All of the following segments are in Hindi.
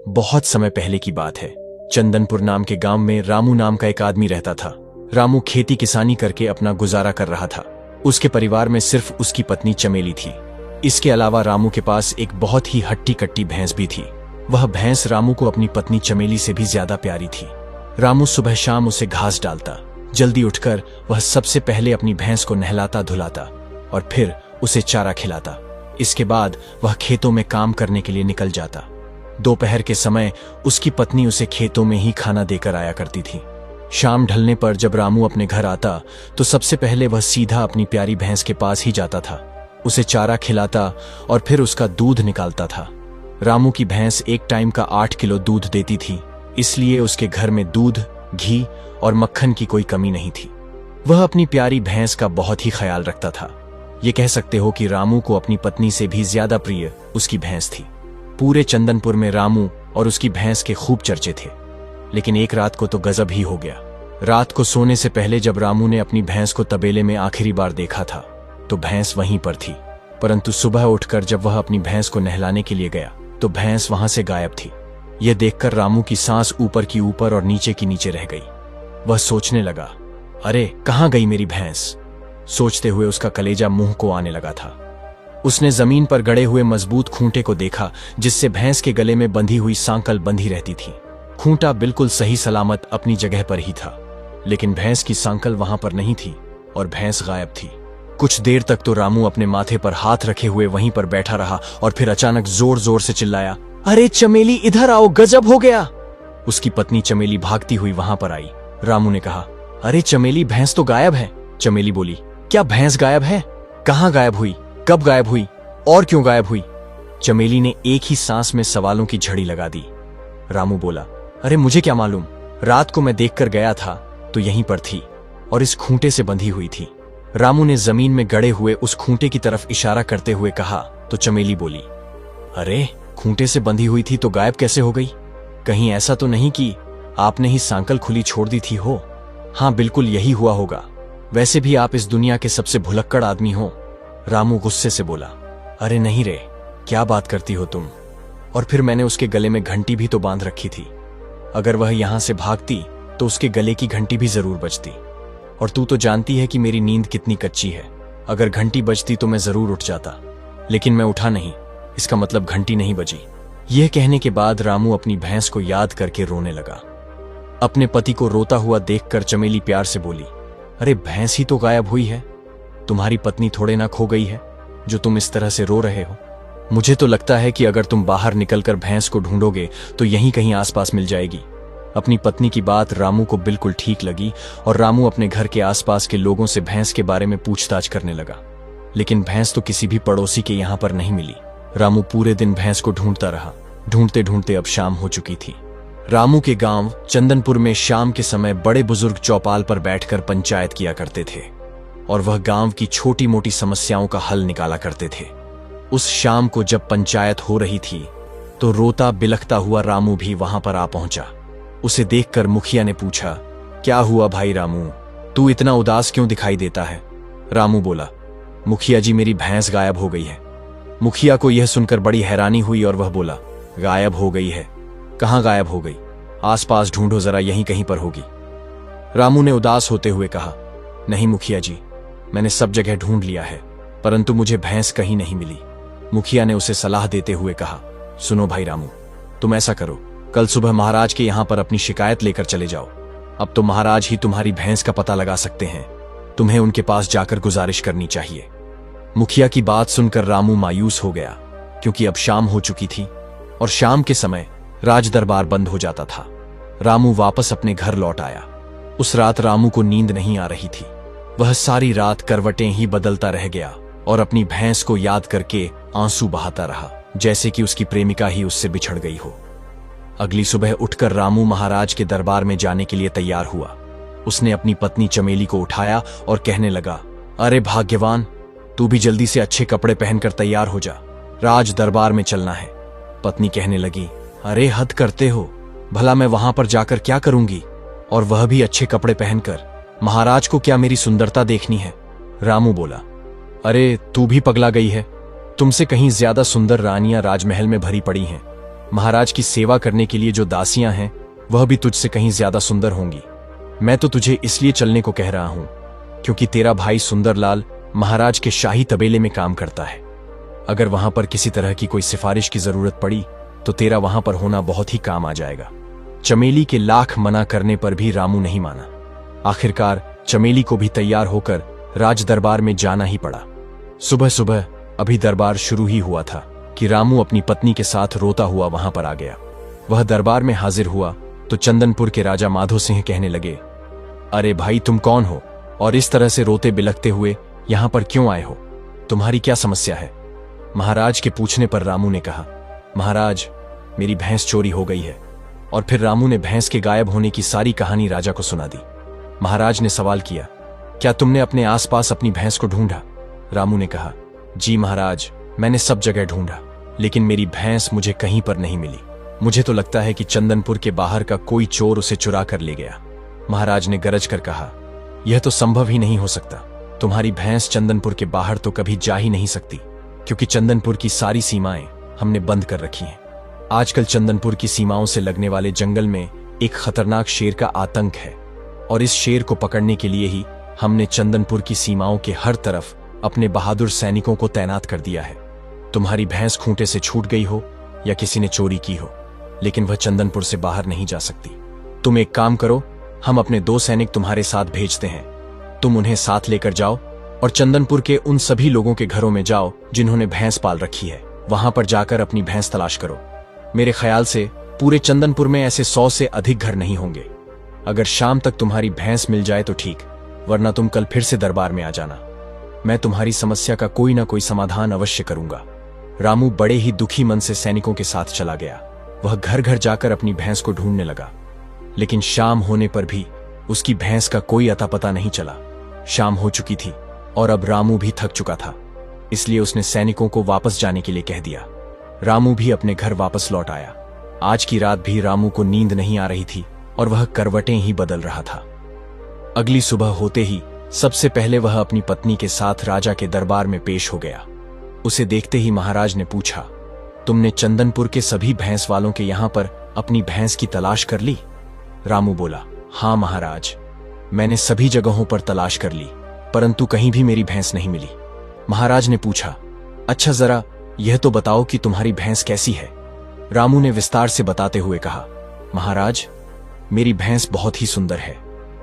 बहुत समय पहले की बात है। चंदनपुर नाम के गांव में रामू नाम का एक आदमी रहता था। रामू खेती किसानी करके अपना गुजारा कर रहा था। उसके परिवार में सिर्फ उसकी पत्नी चमेली थी। इसके अलावा रामू के पास एक बहुत ही हट्टी कट्टी भैंस भी थी। वह भैंस रामू को अपनी पत्नी चमेली से भी ज्यादा प्यारी थी। रामू सुबह शाम उसे घास डालता। जल्दी उठकर वह सबसे पहले अपनी भैंस को नहलाता धुलाता और फिर उसे चारा खिलाता। इसके बाद वह खेतों में काम करने के लिए निकल जाता। दोपहर के समय उसकी पत्नी उसे खेतों में ही खाना देकर आया करती थी। शाम ढलने पर जब रामू अपने घर आता तो सबसे पहले वह सीधा अपनी प्यारी भैंस के पास ही जाता था। उसे चारा खिलाता और फिर उसका दूध निकालता था। रामू की भैंस एक टाइम का 8 किलो दूध देती थी, इसलिए उसके घर में दूध, घी और मक्खन की कोई कमी नहीं थी। वह अपनी प्यारी भैंस का बहुत ही ख्याल रखता था। ये कह सकते हो कि रामू को अपनी पत्नी से भी ज्यादा प्रिय उसकी भैंस थी। पूरे चंदनपुर में रामू और उसकी भैंस के खूब चर्चे थे। लेकिन एक रात को तो गजब ही हो गया। रात को सोने से पहले जब रामू ने अपनी भैंस को तबेले में आखिरी बार देखा था तो भैंस वहीं पर थी, परंतु सुबह उठकर जब वह अपनी भैंस को नहलाने के लिए गया तो भैंस वहां से गायब थी। यह देखकर रामू की सांस ऊपर की ऊपर और नीचे की नीचे रह गई। वह सोचने लगा, अरे कहां गई मेरी भैंस। सोचते हुए उसका कलेजा मुंह को आने लगा था। उसने जमीन पर गड़े हुए मजबूत खूंटे को देखा जिससे भैंस के गले में बंधी हुई सांकल बंधी रहती थी। खूंटा बिल्कुल सही सलामत अपनी जगह पर ही था, लेकिन भैंस की सांकल वहां पर नहीं थी और भैंस गायब थी। कुछ देर तक तो रामू अपने माथे पर हाथ रखे हुए वहीं पर बैठा रहा और फिर अचानक जोर जोर से चिल्लाया, अरे चमेली इधर आओ, गजब हो गया। उसकी पत्नी चमेली भागती हुई वहां पर आई। रामू ने कहा, अरे चमेली, भैंस तो गायब है। चमेली बोली, क्या भैंस गायब है? कहां गायब हुई, कब गायब हुई और क्यों गायब हुई? चमेली ने एक ही सांस में सवालों की झड़ी लगा दी। रामू बोला, अरे मुझे क्या मालूम, रात को मैं देखकर गया था तो यहीं पर थी और इस खूंटे से बंधी हुई थी। रामू ने जमीन में गड़े हुए उस खूंटे की तरफ इशारा करते हुए कहा तो चमेली बोली, अरे खूंटे से बंधी हुई थी तो गायब कैसे हो गई? कहीं ऐसा तो नहीं कि आपने ही सांकल खुली छोड़ दी थी हो? हाँ बिल्कुल यही हुआ होगा। वैसे भी आप इस दुनिया के सबसे भुलक्कड़ आदमी हो। रामू गुस्से से बोला, अरे नहीं रे, क्या बात करती हो तुम? और फिर मैंने उसके गले में घंटी भी तो बांध रखी थी। अगर वह यहां से भागती तो उसके गले की घंटी भी जरूर बजती। और तू तो जानती है कि मेरी नींद कितनी कच्ची है। अगर घंटी बजती तो मैं जरूर उठ जाता, लेकिन मैं उठा नहीं, इसका मतलब घंटी नहीं बजी। यह कहने के बाद रामू अपनी भैंस को याद करके रोने लगा। अपने पति को रोता हुआ देखकर चमेली प्यार से बोली, अरे भैंस ही तो गायब हुई है, तुम्हारी पत्नी थोड़े ना खो गई है जो तुम इस तरह से रो रहे हो। मुझे तो लगता है कि अगर तुम बाहर निकलकर भैंस को ढूंढोगे तो यहीं कहीं आसपास मिल जाएगी। अपनी पत्नी की बात रामू को बिल्कुल ठीक लगी और रामू अपने घर के आसपास के लोगों से भैंस के बारे में पूछताछ करने लगा। लेकिन भैंस तो किसी भी पड़ोसी के यहाँ पर नहीं मिली। रामू पूरे दिन भैंस को ढूंढता रहा। ढूंढते ढूंढते अब शाम हो चुकी थी। रामू के गांव चंदनपुर में शाम के समय बड़े बुजुर्ग चौपाल पर बैठकर पंचायत किया करते थे और वह गांव की छोटी मोटी समस्याओं का हल निकाला करते थे। उस शाम को जब पंचायत हो रही थी तो रोता बिलखता हुआ रामू भी वहां पर आ पहुंचा। उसे देखकर मुखिया ने पूछा, क्या हुआ भाई रामू, तू इतना उदास क्यों दिखाई देता है? रामू बोला, मुखिया जी मेरी भैंस गायब हो गई है। मुखिया को यह सुनकर बड़ी हैरानी हुई और वह बोला, गायब हो गई है? कहां गायब हो गई? आसपास ढूंढो जरा, यहीं कहीं पर होगी। रामू ने उदास होते हुए कहा, नहीं मुखिया जी, मैंने सब जगह ढूंढ लिया है, परंतु मुझे भैंस कहीं नहीं मिली। मुखिया ने उसे सलाह देते हुए कहा, सुनो भाई रामू, तुम ऐसा करो, कल सुबह महाराज के यहां पर अपनी शिकायत लेकर चले जाओ। अब तो महाराज ही तुम्हारी भैंस का पता लगा सकते हैं। तुम्हें उनके पास जाकर गुजारिश करनी चाहिए। मुखिया की बात सुनकर रामू मायूस हो गया, क्योंकि अब शाम हो चुकी थी और शाम के समय राज दरबार बंद हो जाता था। रामू वापस अपने घर लौट आया। उस रात रामू को नींद नहीं आ रही थी। वह सारी रात करवटें ही बदलता रह गया और अपनी भैंस को याद करके आंसू बहाता रहा, जैसे कि उसकी प्रेमिका ही उससे बिछड़ गई हो। अगली सुबह उठकर रामू महाराज के दरबार में जाने के लिए तैयार हुआ। उसने अपनी पत्नी चमेली को उठाया और कहने लगा, अरे भाग्यवान, तू भी जल्दी से अच्छे कपड़े पहनकर तैयार हो जा, राज दरबार में चलना है। पत्नी कहने लगी, अरे हद करते हो, भला मैं वहां पर जाकर क्या करूंगी, और वह भी अच्छे कपड़े पहनकर? महाराज को क्या मेरी सुंदरता देखनी है? रामू बोला, अरे तू भी पगला गई है, तुमसे कहीं ज्यादा सुंदर रानियां राजमहल में भरी पड़ी हैं। महाराज की सेवा करने के लिए जो दासियां हैं वह भी तुझसे कहीं ज्यादा सुंदर होंगी। मैं तो तुझे इसलिए चलने को कह रहा हूं क्योंकि तेरा भाई सुंदरलाल महाराज के शाही तबेले में काम करता है। अगर वहां पर किसी तरह की कोई सिफारिश की जरूरत पड़ी तो तेरा वहां पर होना बहुत ही काम आ जाएगा। चमेली के लाख मना करने पर भी रामू नहीं माना। आखिरकार चमेली को भी तैयार होकर राज दरबार में जाना ही पड़ा। सुबह सुबह अभी दरबार शुरू ही हुआ था कि रामू अपनी पत्नी के साथ रोता हुआ वहां पर आ गया। वह दरबार में हाजिर हुआ तो चंदनपुर के राजा माधो सिंह कहने लगे, अरे भाई तुम कौन हो और इस तरह से रोते बिलखते हुए यहां पर क्यों आए हो? तुम्हारी क्या समस्या है? महाराज के पूछने पर रामू ने कहा, महाराज मेरी भैंस चोरी हो गई है। और फिर रामू ने भैंस के गायब होने की सारी कहानी राजा को सुना दी। महाराज ने सवाल किया, क्या तुमने अपने आसपास अपनी भैंस को ढूंढा? रामू ने कहा, जी महाराज मैंने सब जगह ढूंढा लेकिन मेरी भैंस मुझे कहीं पर नहीं मिली। मुझे तो लगता है कि चंदनपुर के बाहर का कोई चोर उसे चुरा कर ले गया। महाराज ने गरज कर कहा, यह तो संभव ही नहीं हो सकता। तुम्हारी भैंस चंदनपुर के बाहर तो कभी जा ही नहीं सकती क्योंकि चंदनपुर की सारी सीमाएं हमने बंद कर रखी हैं। आजकल चंदनपुर की सीमाओं से लगने वाले जंगल में एक खतरनाक शेर का आतंक है और इस शेर को पकड़ने के लिए ही हमने चंदनपुर की सीमाओं के हर तरफ अपने बहादुर सैनिकों को तैनात कर दिया है। तुम्हारी भैंस खूंटे से छूट गई हो या किसी ने चोरी की हो, लेकिन वह चंदनपुर से बाहर नहीं जा सकती। तुम एक काम करो, हम अपने 2 सैनिक तुम्हारे साथ भेजते हैं। तुम उन्हें साथ लेकर जाओ और चंदनपुर के उन सभी लोगों के घरों में जाओ जिन्होंने भैंस पाल रखी है। वहां पर जाकर अपनी भैंस तलाश करो। मेरे ख्याल से पूरे चंदनपुर में ऐसे 100 से अधिक घर नहीं होंगे। अगर शाम तक तुम्हारी भैंस मिल जाए तो ठीक, वरना तुम कल फिर से दरबार में आ जाना। मैं तुम्हारी समस्या का कोई ना कोई समाधान अवश्य करूंगा। रामू बड़े ही दुखी मन से सैनिकों के साथ चला गया। वह घर घर जाकर अपनी भैंस को ढूंढने लगा, लेकिन शाम होने पर भी उसकी भैंस का कोई अता पता नहीं चला। शाम हो चुकी थी और अब रामू भी थक चुका था, इसलिए उसने सैनिकों को वापस जाने के लिए कह दिया। रामू भी अपने घर वापस लौट आया। आज की रात भी रामू को नींद नहीं आ रही थी और वह करवटें ही बदल रहा था। अगली सुबह होते ही सबसे पहले वह अपनी पत्नी के साथ राजा के दरबार में पेश हो गया। उसे देखते ही महाराज ने पूछा, तुमने चंदनपुर के सभी भैंस वालों के यहां पर अपनी भैंस की तलाश कर ली? रामू बोला, हां महाराज, मैंने सभी जगहों पर तलाश कर ली परंतु कहीं भी मेरी भैंस नहीं मिली। महाराज ने पूछा, अच्छा जरा यह तो बताओ कि तुम्हारी भैंस कैसी है? रामू ने विस्तार से बताते हुए कहा, महाराज मेरी भैंस बहुत ही सुंदर है।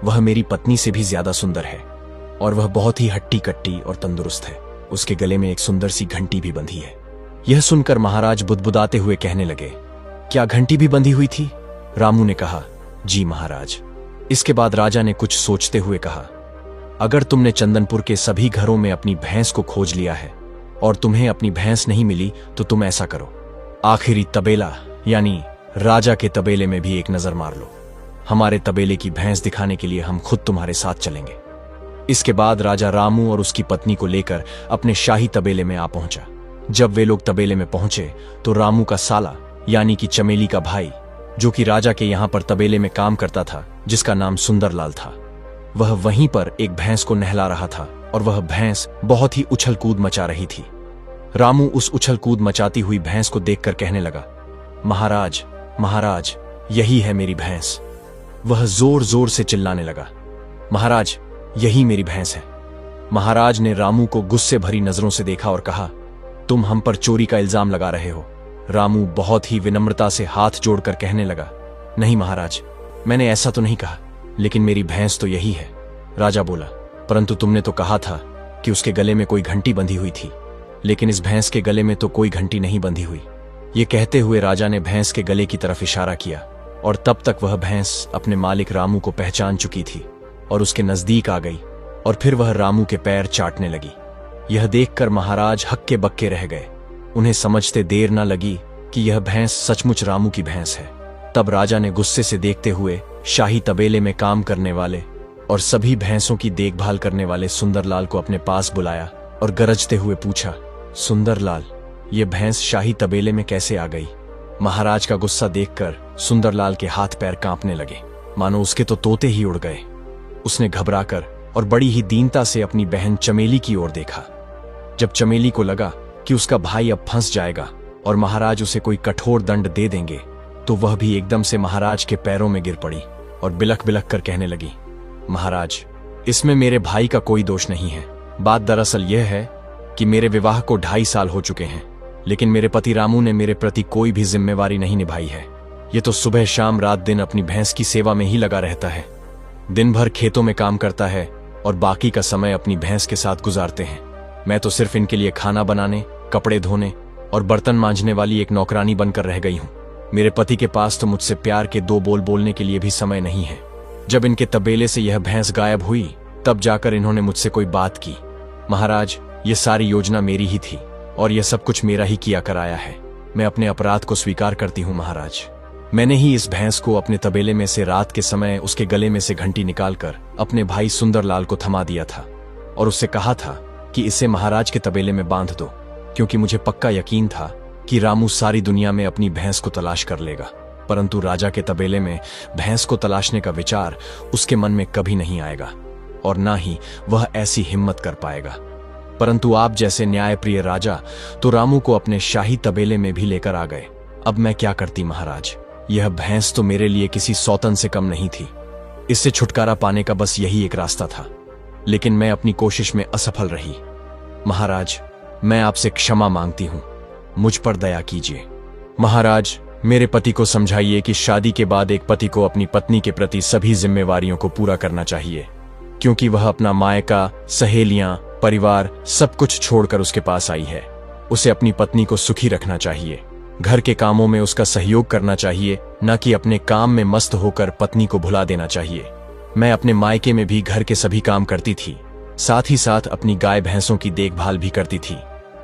वह मेरी पत्नी से भी ज्यादा सुंदर है और वह बहुत ही हट्टी कट्टी और तंदुरुस्त है। उसके गले में एक सुंदर सी घंटी भी बंधी है। यह सुनकर महाराज बुदबुदाते हुए कहने लगे, क्या घंटी भी बंधी हुई थी? रामू ने कहा, जी महाराज। इसके बाद राजा ने कुछ सोचते हुए कहा, अगर तुमने चंदनपुर के सभी घरों में अपनी भैंस को खोज लिया है और तुम्हें अपनी भैंस नहीं मिली तो तुम ऐसा करो, आखिरी तबेला यानी राजा के तबेले में भी एक नजर मार लो। हमारे तबेले की भैंस दिखाने के लिए हम खुद तुम्हारे साथ चलेंगे। इसके बाद राजा रामू और उसकी पत्नी को लेकर अपने शाही तबेले में आ पहुंचा। जब वे लोग तबेले में पहुंचे तो रामू का साला यानी कि चमेली का भाई, जो कि राजा के यहां पर तबेले में काम करता था, जिसका नाम सुंदरलाल था, वह वहीं पर एक भैंस को नहला रहा था और वह भैंस बहुत ही उछल कूद मचा रही थी। रामू उस उछल कूद मचाती हुई भैंस को देखकर कहने लगा, महाराज महाराज यही है मेरी भैंस। वह जोर जोर से चिल्लाने लगा, महाराज यही मेरी भैंस है। महाराज ने रामू को गुस्से भरी नजरों से देखा और कहा, तुम हम पर चोरी का इल्जाम लगा रहे हो। रामू बहुत ही विनम्रता से हाथ जोड़कर कहने लगा, नहीं महाराज, मैंने ऐसा तो नहीं कहा, लेकिन मेरी भैंस तो यही है। राजा बोला, परंतु तुमने तो कहा था कि उसके गले में कोई घंटी बंधी हुई थी, लेकिन इस भैंस के गले में तो कोई घंटी नहीं बंधी हुई। ये कहते हुए राजा ने भैंस के गले की तरफ इशारा किया और तब तक वह भैंस अपने मालिक रामू को पहचान चुकी थी और उसके नजदीक आ गई और फिर वह रामू के पैर चाटने लगी। यह देखकर महाराज हक्के बक्के रह गए। उन्हें समझते देर न लगी कि यह भैंस सचमुच रामू की भैंस है। तब राजा ने गुस्से से देखते हुए शाही तबेले में काम करने वाले और सभी भैंसों की देखभाल करने वाले सुंदरलाल को अपने पास बुलाया और गरजते हुए पूछा, सुंदरलाल, ये भैंस शाही तबेले में कैसे आ गई? महाराज का गुस्सा देखकर सुंदरलाल के हाथ पैर कांपने लगे, मानो उसके तो तोते ही उड़ गए। उसने घबराकर और बड़ी ही दीनता से अपनी बहन चमेली की ओर देखा। जब चमेली को लगा कि उसका भाई अब फंस जाएगा और महाराज उसे कोई कठोर दंड दे देंगे, तो वह भी एकदम से महाराज के पैरों में गिर पड़ी और बिलख बिलख कर कहने लगी, महाराज, इसमें मेरे भाई का कोई दोष नहीं है। बात दरअसल यह है कि मेरे विवाह को 2.5 साल हो चुके हैं, लेकिन मेरे पति रामू ने मेरे प्रति कोई भी जिम्मेवारी नहीं निभाई है। ये तो सुबह शाम रात दिन अपनी भैंस की सेवा में ही लगा रहता है। दिन भर खेतों में काम करता है और बाकी का समय अपनी भैंस के साथ गुजारते हैं। मैं तो सिर्फ इनके लिए खाना बनाने, कपड़े धोने और बर्तन मांजने वाली एक नौकरानी बनकर रह गई हूं। मेरे पति के पास तो मुझसे प्यार के 2 बोल बोलने के लिए भी समय नहीं है। जब इनके तबेले से यह भैंस गायब हुई, तब जाकर इन्होंने मुझसे कोई बात की। महाराज, ये सारी योजना मेरी ही थी और यह सब कुछ मेरा ही किया कराया है। मैं अपने अपराध को स्वीकार करती हूँ महाराज। मैंने ही इस भैंस को अपने तबेले में से रात के समय उसके गले में से घंटी निकालकर अपने भाई सुंदरलाल को थमा दिया था और उससे कहा था कि इसे महाराज के तबेले में बांध दो, क्योंकि मुझे पक्का यकीन था कि रामू सारी दुनिया में अपनी भैंस को तलाश कर लेगा। परंतु राजा के तबेले में भैंस को तलाशने का विचार उसके मन में कभी नहीं आएगा और ना ही वह ऐसी हिम्मत कर पाएगा। परंतु आप जैसे न्यायप्रिय राजा तो रामू को अपने शाही तबेले में भी लेकर आ गए। अब मैं क्या करती महाराज? यह भैंस तो मेरे लिए किसी सौतन से कम नहीं थी। इससे छुटकारा पाने का बस यही एक रास्ता था, लेकिन मैं अपनी कोशिश में असफल रही। महाराज, मैं आपसे क्षमा मांगती हूं, मुझ पर दया कीजिए। महाराज, मेरे पति को समझाइए कि शादी के बाद एक पति को अपनी पत्नी के प्रति सभी जिम्मेवारियों को पूरा करना चाहिए, क्योंकि वह अपना मायका, सहेलियां, परिवार सब कुछ छोड़कर उसके पास आई है। उसे अपनी पत्नी को सुखी रखना चाहिए, घर के कामों में उसका सहयोग करना चाहिए, न कि अपने काम में मस्त होकर पत्नी को भुला देना चाहिए। मैं अपने मायके में भी घर के सभी काम करती थी, साथ ही साथ अपनी गाय भैंसों की देखभाल भी करती थी,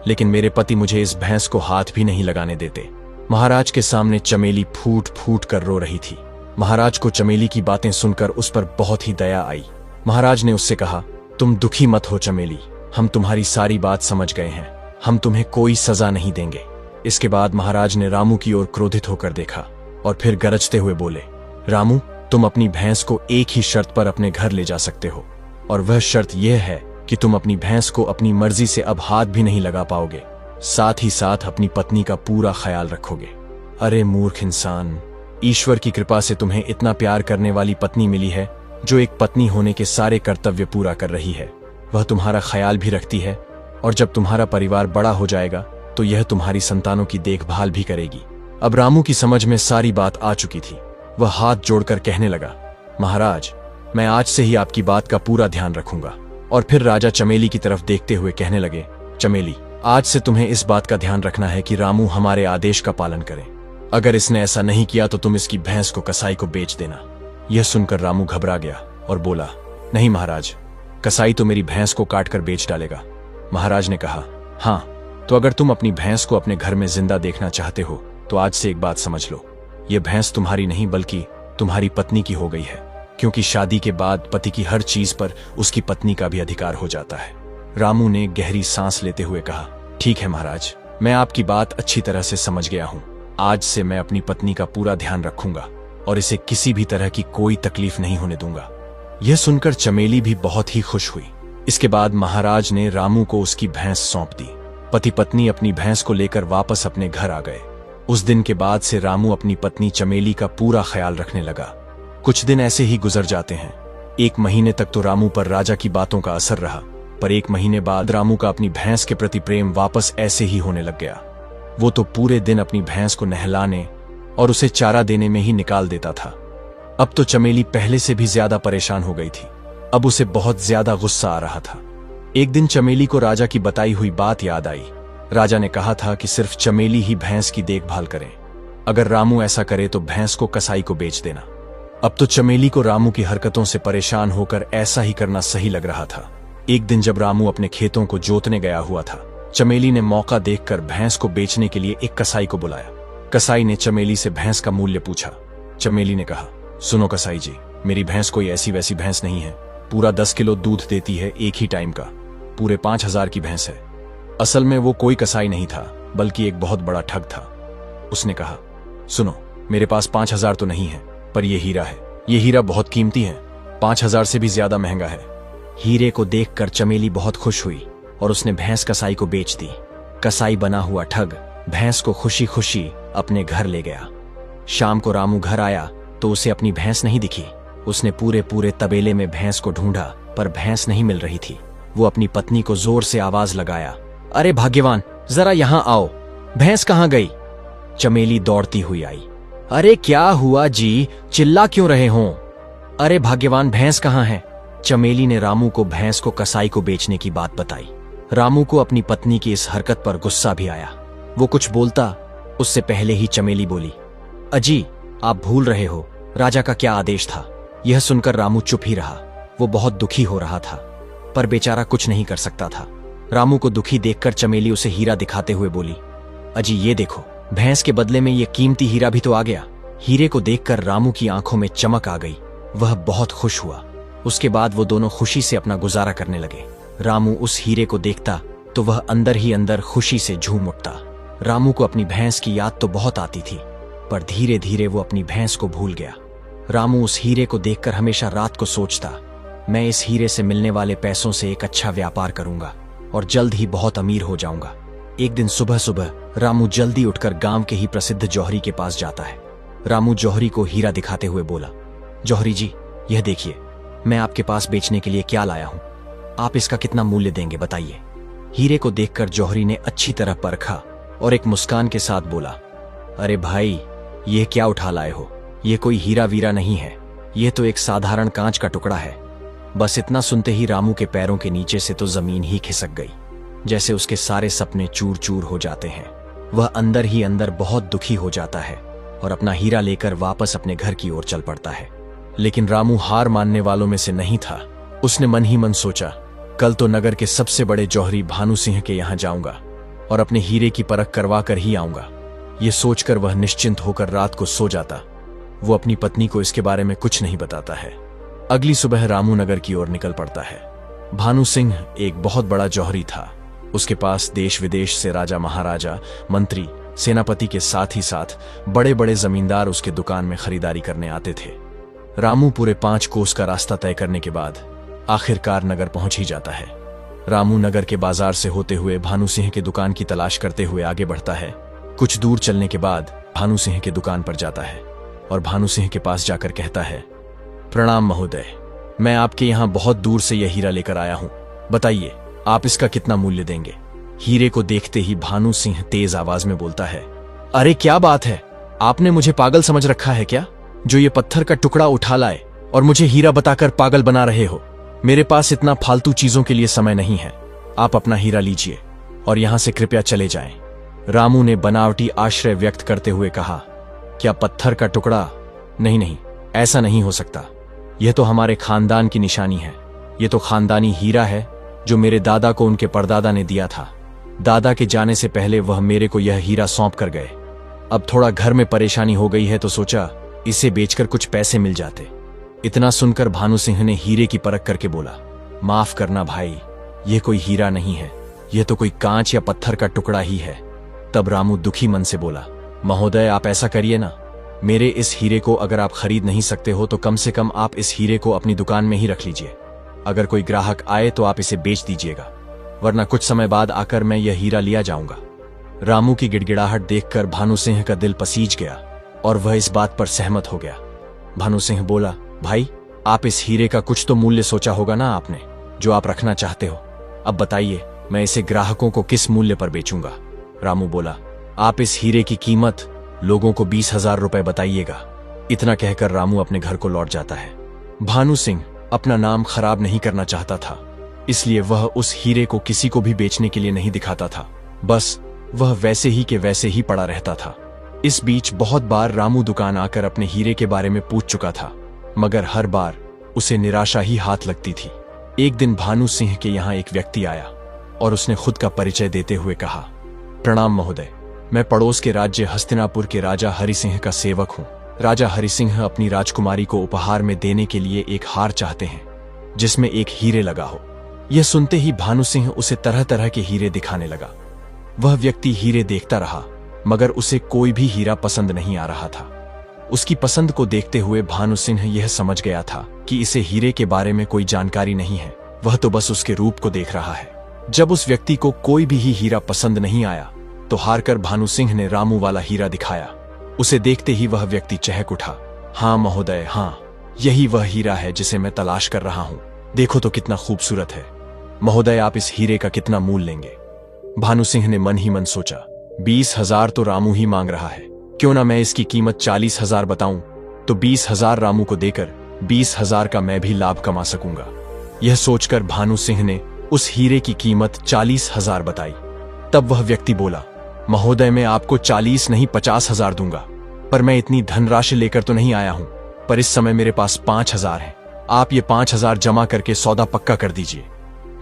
लेकिन मेरे पति मुझे इस भैंस को हाथ भी नहीं लगाने देते। महाराज के सामने चमेली फूट फूट कर रो रही थी। महाराज को चमेली की बातें सुनकर उस पर बहुत ही दया आई। महाराज ने उससे कहा, तुम दुखी मत हो चमेली, हम तुम्हारी सारी बात समझ गए हैं, हम तुम्हें कोई सजा नहीं देंगे। इसके बाद महाराज ने रामू की ओर क्रोधित होकर देखा और फिर गरजते हुए बोले, रामू, तुम अपनी भैंस को एक ही शर्त पर अपने घर ले जा सकते हो, और वह शर्त यह है कि तुम अपनी भैंस को अपनी मर्जी से अब हाथ भी नहीं लगा पाओगे, साथ ही साथ अपनी पत्नी का पूरा ख्याल रखोगे। अरे मूर्ख इंसान, ईश्वर की कृपा से तुम्हें इतना प्यार करने वाली पत्नी मिली है, जो एक पत्नी होने के सारे कर्तव्य पूरा कर रही है। वह तुम्हारा ख्याल भी रखती है, और जब तुम्हारा परिवार बड़ा हो जाएगा तो यह तुम्हारी संतानों की देखभाल भी करेगी। अब रामू की समझ में सारी बात आ चुकी थी। वह हाथ जोड़कर कहने लगा, महाराज, मैं आज से ही आपकी बात का पूरा ध्यान रखूंगा। और फिर राजा चमेली की तरफ देखते हुए कहने लगे, चमेली, आज से तुम्हें इस बात का ध्यान रखना है कि रामू हमारे आदेश का पालन करे। अगर इसने ऐसा नहीं किया तो तुम इसकी भैंस को कसाई को बेच देना। यह सुनकर रामू घबरा गया और बोला, नहीं महाराज, कसाई तो मेरी भैंस को काटकर बेच डालेगा। महाराज ने कहा, हाँ, तो अगर तुम अपनी भैंस को अपने घर में जिंदा देखना चाहते हो तो आज से एक बात समझ लो, यह भैंस तुम्हारी नहीं बल्कि तुम्हारी पत्नी की हो गई है, क्योंकि शादी के बाद पति की हर चीज पर उसकी पत्नी का भी अधिकार हो जाता है। रामू ने गहरी सांस लेते हुए कहा, ठीक है महाराज, मैं आपकी बात अच्छी तरह से समझ गया हूँ। आज से मैं अपनी पत्नी का पूरा ध्यान रखूंगा और इसे किसी भी तरह की कोई तकलीफ नहीं होने दूंगा। यह सुनकर चमेली भी बहुत ही खुश हुई। इसके बाद महाराज ने रामू को उसकी भैंस सौंप दी। पति पत्नी अपनी भैंस को लेकर वापस अपने घर आ गए। उस दिन के बाद से रामू अपनी पत्नी चमेली का पूरा ख्याल रखने लगा। कुछ दिन ऐसे ही गुजर जाते हैं। 1 महीने तक तो रामू पर राजा की बातों का असर रहा, पर 1 महीने बाद रामू का अपनी भैंस के प्रति प्रेम वापस ऐसे ही होने लग गया। वो तो पूरे दिन अपनी भैंस को नहलाने और उसे चारा देने में ही निकाल देता था। अब तो चमेली पहले से भी ज्यादा परेशान हो गई थी। अब उसे बहुत ज्यादा गुस्सा आ रहा था। एक दिन चमेली को राजा की बताई हुई बात याद आई। राजा ने कहा था कि सिर्फ चमेली ही भैंस की देखभाल करे। अगर रामू ऐसा करे तो भैंस को कसाई को बेच देना। अब तो चमेली को रामू की हरकतों से परेशान होकर ऐसा ही करना सही लग रहा था। एक दिन जब रामू अपने खेतों को जोतने गया हुआ था, चमेली ने मौका देखकर भैंस को बेचने के लिए एक कसाई को बुलाया। कसाई ने चमेली से भैंस का मूल्य पूछा। चमेली ने कहा, सुनो कसाई जी, मेरी भैंस कोई ऐसी वैसी भैंस नहीं है। पूरा 10 किलो दूध देती है एक ही टाइम का। पूरे 5,000 की भैंस है। असल में वो कोई कसाई नहीं था, बल्कि एक बहुत बड़ा ठग था। उसने कहा, सुनो, मेरे पास 5,000 तो नहीं है, पर यह हीरा है। ये हीरा बहुत कीमती है, 5,000 से भी ज्यादा महंगा है। हीरे को देखकर चमेली बहुत खुश हुई और उसने भैंस कसाई को बेच दी। कसाई बना हुआ ठग भैंस को खुशी खुशी अपने घर ले गया। शाम को रामू घर आया तो उसे अपनी भैंस नहीं दिखी। उसने पूरे पूरे तबेले में भैंस को ढूंढा पर भैंस नहीं मिल रही थी। वो अपनी पत्नी को जोर से आवाज लगाया, अरे भाग्यवान, जरा यहां आओ, भैंस कहां गई? चमेली दौड़ती हुई आई। अरे क्या हुआ जी, चिल्ला क्यों रहे हो? अरे भाग्यवान, भैंस कहां है? चमेली ने रामू को भैंस को कसाई को बेचने की बात बताई। रामू को अपनी पत्नी की इस हरकत पर गुस्सा भी आया। वो कुछ बोलता उससे पहले ही चमेली बोली, अजी आप भूल रहे हो, राजा का क्या आदेश था? यह सुनकर रामू चुप ही रहा। वो बहुत दुखी हो रहा था पर बेचारा कुछ नहीं कर सकता था। रामू को दुखी देखकर चमेली उसे हीरा दिखाते हुए बोली, अजी ये देखो, भैंस के बदले में ये कीमती हीरा भी तो आ गया। हीरे को देखकर रामू की आंखों में चमक आ गई। वह बहुत खुश हुआ। उसके बाद वो दोनों खुशी से अपना गुजारा करने लगे। रामू उस हीरे को देखता तो वह अंदर ही अंदर खुशी से झूम उठता। रामू को अपनी भैंस की याद तो बहुत आती थी पर धीरे धीरे वो अपनी भैंस को भूल गया। रामू उस हीरे को देखकर हमेशा रात को सोचता, मैं इस हीरे से मिलने वाले पैसों से एक अच्छा व्यापार करूंगा और जल्द ही बहुत अमीर हो जाऊंगा। एक दिन सुबह सुबह रामू जल्दी उठकर गांव के ही प्रसिद्ध जौहरी के पास जाता है। रामू जौहरी को हीरा दिखाते हुए बोला, जौहरी जी, यह देखिए, मैं आपके पास बेचने के लिए क्या लाया हूं। आप इसका कितना मूल्य देंगे बताइए? हीरे को देखकर जौहरी ने अच्छी तरह परखा और एक मुस्कान के साथ बोला, अरे भाई, यह क्या उठा लाए हो? यह कोई हीरा वीरा नहीं है, यह तो एक साधारण कांच का टुकड़ा है। बस इतना सुनते ही रामू के पैरों के नीचे से तो जमीन ही खिसक गई, जैसे उसके सारे सपने चूर चूर हो जाते हैं। वह अंदर ही अंदर बहुत दुखी हो जाता है और अपना हीरा लेकर वापस अपने घर की ओर चल पड़ता है। लेकिन रामू हार मानने वालों में से नहीं था। उसने मन ही मन सोचा, कल तो नगर के सबसे बड़े जौहरी भानु सिंह के यहां जाऊंगा और अपने हीरे की परख करवा कर ही आऊंगा। ये सोचकर वह निश्चिंत होकर रात को सो जाता। वो अपनी पत्नी को इसके बारे में कुछ नहीं बताता है। अगली सुबह रामू नगर की ओर निकल पड़ता है। भानु सिंह एक बहुत बड़ा जौहरी था। उसके पास देश विदेश से राजा महाराजा, मंत्री, सेनापति के साथ ही साथ बड़े बड़े जमींदार उसके दुकान में खरीदारी करने आते थे। रामू पूरे 5 कोस का रास्ता तय करने के बाद आखिरकार नगर पहुंच ही जाता है। रामू नगर के बाजार से होते हुए भानु सिंह के दुकान की तलाश करते हुए आगे बढ़ता है। कुछ दूर चलने के बाद भानु सिंह के दुकान पर जाता है और भानु सिंह के पास जाकर कहता है, प्रणाम महोदय, मैं आपके यहाँ बहुत दूर से यह हीरा लेकर आया हूँ, बताइए आप इसका कितना मूल्य देंगे? हीरे को देखते ही भानु सिंह तेज आवाज में बोलता है, अरे क्या बात है, आपने मुझे पागल समझ रखा है क्या, जो ये पत्थर का टुकड़ा उठा लाए और मुझे हीरा बताकर पागल बना रहे हो? मेरे पास इतना फालतू चीजों के लिए समय नहीं है। आप अपना हीरा लीजिए और यहां से कृपया चले जाएं। रामू ने बनावटी आश्रय व्यक्त करते हुए कहा, क्या पत्थर का टुकड़ा? नहीं नहीं, ऐसा नहीं हो सकता। यह तो हमारे खानदान की निशानी है। यह तो खानदानी हीरा है जो मेरे दादा को उनके परदादा ने दिया था। दादा के जाने से पहले वह मेरे को यह हीरा सौंप कर गए। अब थोड़ा घर में परेशानी हो गई है तो सोचा इसे बेचकर कुछ पैसे मिल जाते। इतना सुनकर भानु सिंह ने हीरे की परख करके बोला, माफ करना भाई, यह कोई हीरा नहीं है, यह तो कोई कांच या पत्थर का टुकड़ा ही है। तब रामू दुखी मन से बोला, महोदय आप ऐसा करिए ना, मेरे इस हीरे को अगर आप खरीद नहीं सकते हो तो कम से कम आप इस हीरे को अपनी दुकान में ही रख लीजिए। अगर कोई ग्राहक आए तो आप इसे बेच दीजिएगा, वरना कुछ समय बाद आकर मैं यह हीरा लिया जाऊंगा। रामू की गिड़गिड़ाहट देखकर भानु सिंह का दिल पसीज गया और वह इस बात पर सहमत हो गया। भानु सिंह बोला, भाई आप इस हीरे का कुछ तो मूल्य सोचा होगा ना आपने, जो आप रखना चाहते हो। अब बताइए मैं इसे ग्राहकों को किस मूल्य पर बेचूंगा? रामू बोला, आप इस हीरे की कीमत लोगों को 20,000 रुपए बताइएगा। इतना कहकर रामू अपने घर को लौट जाता है। भानु सिंह अपना नाम खराब नहीं करना चाहता था, इसलिए वह उस हीरे को किसी को भी बेचने के लिए नहीं दिखाता था। बस वह वैसे ही के वैसे ही पड़ा रहता था। इस बीच बहुत बार रामू दुकान आकर अपने हीरे के बारे में पूछ चुका था, मगर हर बार उसे निराशा ही हाथ लगती थी। एक दिन भानु सिंह के यहाँ एक व्यक्ति आया और उसने खुद का परिचय देते हुए कहा, प्रणाम महोदय, मैं पड़ोस के राज्य हस्तिनापुर के राजा हरि सिंह का सेवक हूँ। राजा हरि सिंह अपनी राजकुमारी को उपहार में देने के लिए एक हार चाहते हैं जिसमें एक हीरे लगा हो। यह सुनते ही भानु सिंह उसे तरह तरह के हीरे दिखाने लगा। वह व्यक्ति हीरे देखता रहा मगर उसे कोई भी हीरा पसंद नहीं आ रहा था। उसकी पसंद को देखते हुए भानु सिंह यह समझ गया था कि इसे हीरे के बारे में कोई जानकारी नहीं है, वह तो बस उसके रूप को देख रहा है। जब उस व्यक्ति को कोई भी हीरा पसंद नहीं आया तो हारकर भानु सिंह ने रामू वाला हीरा दिखाया। उसे देखते ही वह व्यक्ति चहक उठा। हाँ महोदय, हाँ, यही वह हीरा है जिसे मैं तलाश कर रहा हूं। देखो तो कितना खूबसूरत है। महोदय, आप इस हीरे का कितना मूल्य लेंगे? भानु सिंह ने मन ही मन सोचा, 20,000 तो रामू ही मांग रहा है, क्यों ना मैं इसकी कीमत 40,000 बताऊं, तो 20,000 रामू को देकर 20,000 का मैं भी लाभ कमा सकूंगा। यह सोचकर भानु सिंह ने उस हीरे की कीमत 40,000 बताई। तब वह व्यक्ति बोला, महोदय, मैं आपको 40 नहीं 50,000 दूंगा, पर मैं इतनी धनराशि लेकर तो नहीं आया हूं, पर इस समय मेरे पास 5,000 है। आप ये 5,000 जमा करके सौदा पक्का कर दीजिए।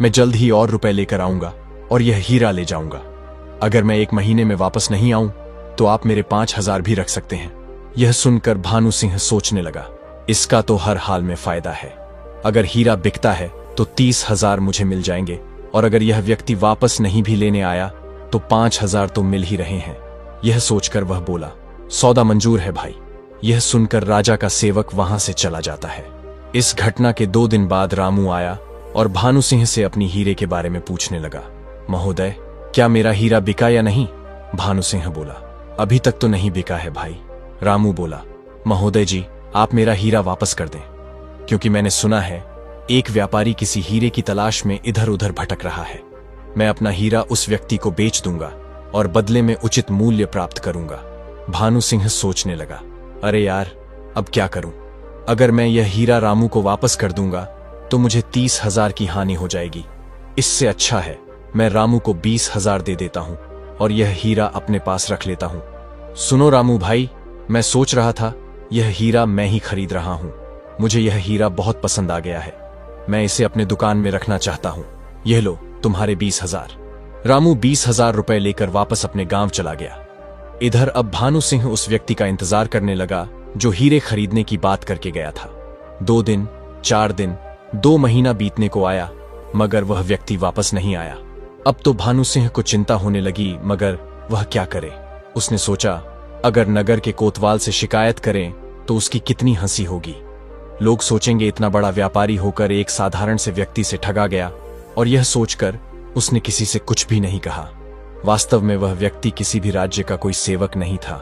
मैं जल्द ही और रुपए लेकर आऊंगा और यह हीरा ले जाऊंगा। अगर मैं 1 महीने में वापस नहीं आऊं तो आप मेरे 5,000 भी रख सकते हैं। यह सुनकर भानु सिंह सोचने लगा, इसका तो हर हाल में फायदा है। अगर हीरा बिकता है तो 30,000 मुझे मिल जाएंगे, और अगर यह व्यक्ति वापस नहीं भी लेने आया तो 5,000 तो मिल ही रहे हैं। यह सोचकर वह बोला, सौदा मंजूर है भाई। यह सुनकर राजा का सेवक वहां से चला जाता है। इस घटना के 2 दिन बाद रामू आया और भानु सिंह से अपनी हीरे के बारे में पूछने लगा। महोदय, क्या मेरा हीरा बिका या नहीं? भानु सिंह बोला, अभी तक तो नहीं बिका है भाई। रामू बोला, महोदय जी, आप मेरा हीरा वापस कर दें, क्योंकि मैंने सुना है एक व्यापारी किसी हीरे की तलाश में इधर उधर भटक रहा है। मैं अपना हीरा उस व्यक्ति को बेच दूंगा और बदले में उचित मूल्य प्राप्त करूंगा। भानु सिंह सोचने लगा, अरे यार, अब क्या करूं? अगर मैं यह हीरा रामू को वापस कर दूंगा तो मुझे 30,000 की हानि हो जाएगी। इससे अच्छा है मैं रामू को 20,000 दे देता हूं और यह हीरा अपने पास रख लेता हूं। सुनो रामू भाई, मैं सोच रहा था यह हीरा मैं ही खरीद रहा हूं। मुझे यह हीरा बहुत पसंद आ गया है। मैं इसे अपने दुकान में रखना चाहता हूं। यह लो तुम्हारे 20,000। रामू 20,000 रुपए लेकर वापस अपने गांव चला गया। इधर अब भानु सिंह उस व्यक्ति का इंतजार करने लगा जो हीरे खरीदने की बात करके गया था। 2 दिन, 4 दिन, 2 महीना बीतने को आया, मगर वह व्यक्ति वापस नहीं आया। अब तो भानु सिंह को चिंता होने लगी, मगर वह क्या करे? उसने सोचा, अगर नगर के कोतवाल से शिकायत करें तो उसकी कितनी हंसी होगी। लोग सोचेंगे इतना बड़ा व्यापारी होकर एक साधारण से व्यक्ति से ठगा गया, और यह सोचकर उसने किसी से कुछ भी नहीं कहा। वास्तव में वह व्यक्ति किसी भी राज्य का कोई सेवक नहीं था,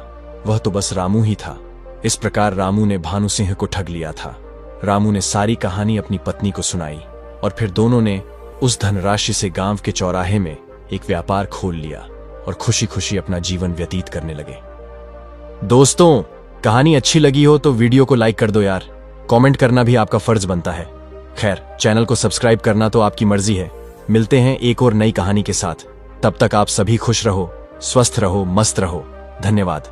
वह तो बस रामू ही था। इस प्रकार रामू ने भानु सिंह को ठग लिया था। रामू ने सारी कहानी अपनी पत्नी को सुनाई और फिर दोनों ने उस धनराशि से गांव के चौराहे में एक व्यापार खोल लिया और खुशी खुशी अपना जीवन व्यतीत करने लगे। दोस्तों, कहानी अच्छी लगी हो तो वीडियो को लाइक कर दो यार। कमेंट करना भी आपका फर्ज बनता है। खैर, चैनल को सब्सक्राइब करना तो आपकी मर्जी है। मिलते हैं एक और नई कहानी के साथ। तब तक आप सभी खुश रहो, स्वस्थ रहो, मस्त रहो। धन्यवाद।